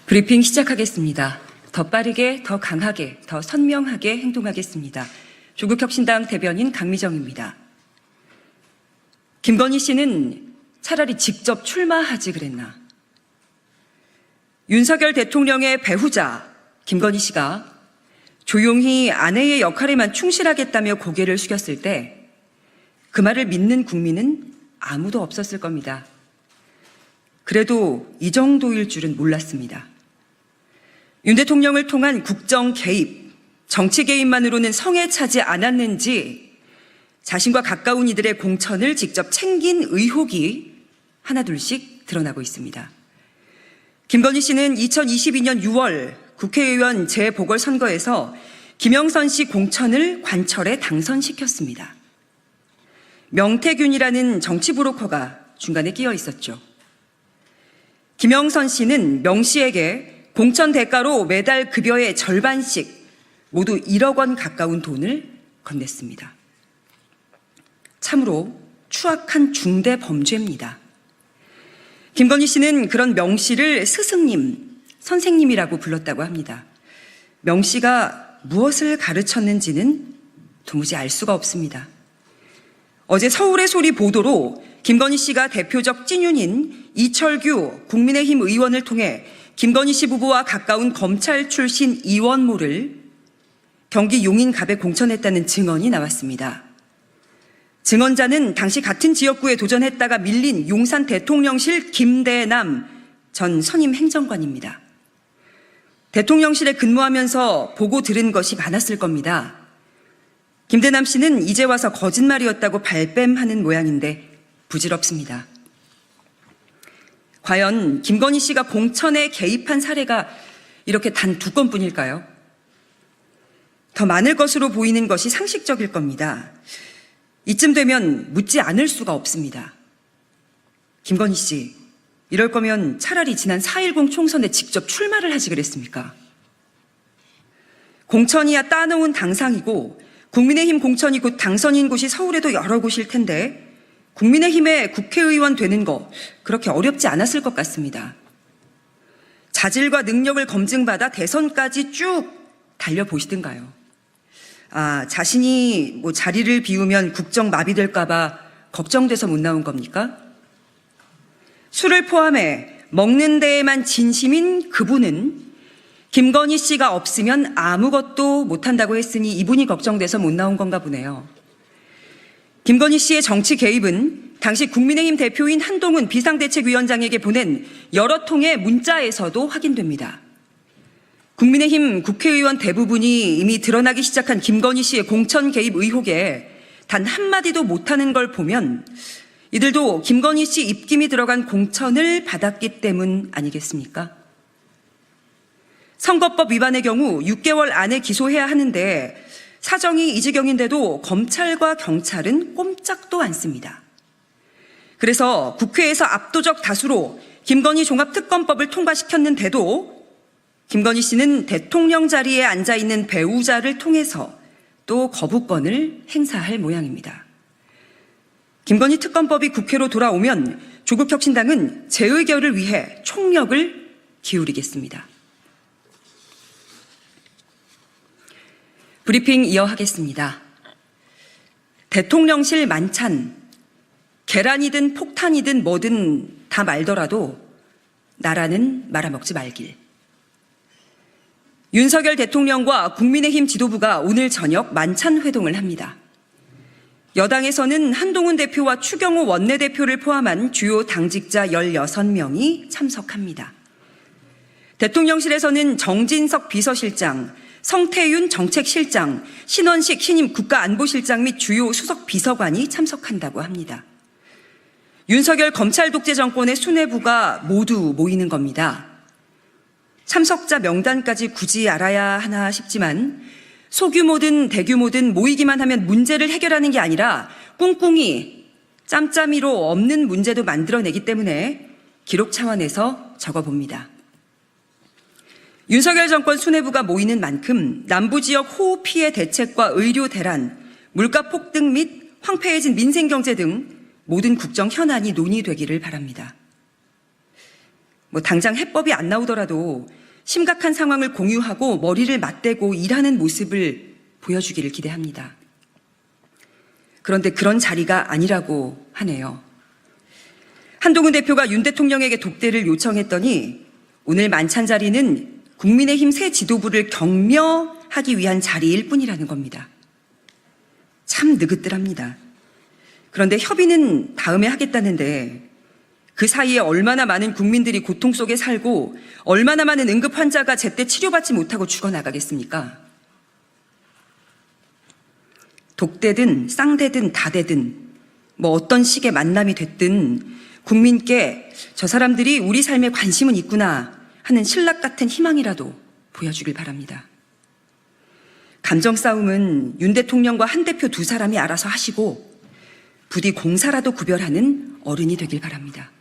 브리핑 시작하겠습니다. 더 빠르게, 더 강하게, 더 선명하게 행동하겠습니다. 조국혁신당 대변인 강미정입니다. 김건희 씨는 차라리 직접 출마하지 그랬나. 윤석열 대통령의 배우자 김건희 씨가 조용히 아내의 역할에만 충실하겠다며 고개를 숙였을 때 그 말을 믿는 국민은 아무도 없었을 겁니다. 그래도 이 정도일 줄은 몰랐습니다. 윤 대통령을 통한 국정 개입, 정치 개입만으로는 성에 차지 않았는지 자신과 가까운 이들의 공천을 직접 챙긴 의혹이 하나둘씩 드러나고 있습니다. 김건희 씨는 2022년 6월 국회의원 재보궐선거에서 김영선 씨 공천을 관철에 당선시켰습니다. 명태균이라는 정치 브로커가 중간에 끼어 있었죠. 김영선 씨는 명 씨에게 공천 대가로 매달 급여의 절반씩 모두 1억 원 가까운 돈을 건넸습니다. 참으로 추악한 중대 범죄입니다. 김건희 씨는 그런 명 씨를 스승님, 선생님이라고 불렀다고 합니다. 명 씨가 무엇을 가르쳤는지는 도무지 알 수가 없습니다. 어제 서울의 소리 보도로 김건희 씨가 대표적 찐윤인 이철규 국민의힘 의원을 통해 김건희 씨 부부와 가까운 검찰 출신 이원모를 경기 용인갑에 공천했다는 증언이 나왔습니다. 증언자는 당시 같은 지역구에 도전했다가 밀린 용산 대통령실 김대남 전 선임 행정관입니다. 대통령실에 근무하면서 보고 들은 것이 많았을 겁니다. 김대남 씨는 이제 와서 거짓말이었다고 발뺌하는 모양인데 부질없습니다. 과연 김건희 씨가 공천에 개입한 사례가 이렇게 단 2건뿐일까요? 더 많을 것으로 보이는 것이 상식적일 겁니다. 이쯤 되면 묻지 않을 수가 없습니다. 김건희 씨, 이럴 거면 차라리 지난 4.10 총선에 직접 출마를 하지 그랬습니까? 공천이야 따놓은 당상이고 국민의힘 공천이 곧 당선인 곳이 서울에도 여러 곳일 텐데 국민의힘의 국회의원 되는 거 그렇게 어렵지 않았을 것 같습니다. 자질과 능력을 검증받아 대선까지 쭉 달려보시든가요. 자신이 자리를 비우면 국정 마비될까 봐 걱정돼서 못 나온 겁니까? 술을 포함해 먹는 데에만 진심인 그분은 김건희 씨가 없으면 아무것도 못한다고 했으니 이분이 걱정돼서 못 나온 건가 보네요. 김건희 씨의 정치 개입은 당시 국민의힘 대표인 한동훈 비상대책위원장에게 보낸 여러 통의 문자에서도 확인됩니다. 국민의힘 국회의원 대부분이 이미 드러나기 시작한 김건희 씨의 공천 개입 의혹에 단 한마디도 못하는 걸 보면 이들도 김건희 씨 입김이 들어간 공천을 받았기 때문 아니겠습니까? 선거법 위반의 경우 6개월 안에 기소해야 하는데 사정이 이 지경인데도 검찰과 경찰은 꼼짝도 않습니다. 그래서 국회에서 압도적 다수로 김건희 종합특검법을 통과시켰는데도 김건희 씨는 대통령 자리에 앉아있는 배우자를 통해서 또 거부권을 행사할 모양입니다. 김건희 특검법이 국회로 돌아오면 조국혁신당은 재의결을 위해 총력을 기울이겠습니다. 브리핑 이어하겠습니다. 대통령실 만찬, 계란이든 폭탄이든 뭐든 다 말더라도 나라는 말아먹지 말길. 윤석열 대통령과 국민의힘 지도부가 오늘 저녁 만찬 회동을 합니다. 여당에서는 한동훈 대표와 추경호 원내대표를 포함한 주요 당직자 16명이 참석합니다. 대통령실에서는 정진석 비서실장, 성태윤 정책실장, 신원식 신임 국가안보실장 및 주요 수석 비서관이 참석한다고 합니다. 윤석열 검찰 독재 정권의 수뇌부가 모두 모이는 겁니다. 참석자 명단까지 굳이 알아야 하나 싶지만 소규모든 대규모든 모이기만 하면 문제를 해결하는 게 아니라 꿍꿍이, 짬짬이로 없는 문제도 만들어내기 때문에 기록 차원에서 적어봅니다. 윤석열 정권 수뇌부가 모이는 만큼 남부지역 호우 피해 대책과 의료 대란, 물가 폭등 및 황폐해진 민생경제 등 모든 국정 현안이 논의되기를 바랍니다. 당장 해법이 안 나오더라도 심각한 상황을 공유하고 머리를 맞대고 일하는 모습을 보여주기를 기대합니다. 그런데 그런 자리가 아니라고 하네요. 한동훈 대표가 윤 대통령에게 독대를 요청했더니 오늘 만찬 자리는 국민의힘 새 지도부를 격려하기 위한 자리일 뿐이라는 겁니다. 참 느긋들합니다. 그런데 협의는 다음에 하겠다는데 그 사이에 얼마나 많은 국민들이 고통 속에 살고 얼마나 많은 응급 환자가 제때 치료받지 못하고 죽어나가겠습니까? 독대든 쌍대든 다대든 어떤 식의 만남이 됐든 국민께 저 사람들이 우리 삶에 관심은 있구나 하는 신락 같은 희망이라도 보여주길 바랍니다. 감정 싸움은 윤 대통령과 한 대표 두 사람이 알아서 하시고 부디 공사라도 구별하는 어른이 되길 바랍니다.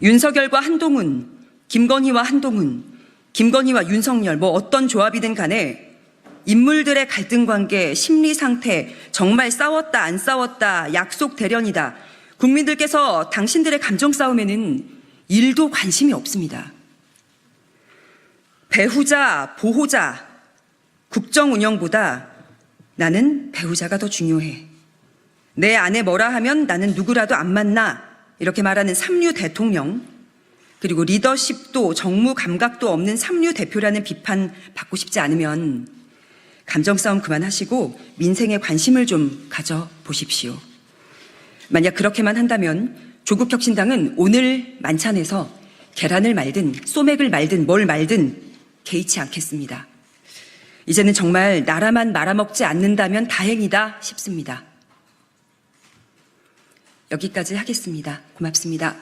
윤석열과 한동훈, 김건희와 한동훈, 김건희와 윤석열 어떤 조합이든 간에 인물들의 갈등 관계, 심리 상태, 정말 싸웠다 안 싸웠다, 약속 대련이다. 국민들께서 당신들의 감정 싸움에는 1도 관심이 없습니다. 배후자, 보호자, 국정 운영보다 나는 배우자가 더 중요해. 내 아내 뭐라 하면 나는 누구라도 안 만나. 이렇게 말하는 삼류 대통령, 그리고 리더십도 정무 감각도 없는 삼류 대표라는 비판 받고 싶지 않으면 감정 싸움 그만하시고 민생에 관심을 좀 가져보십시오. 만약 그렇게만 한다면 조국혁신당은 오늘 만찬에서 계란을 말든 소맥을 말든 뭘 말든 개의치 않겠습니다. 이제는 정말 나라만 말아먹지 않는다면 다행이다 싶습니다. 여기까지 하겠습니다. 고맙습니다.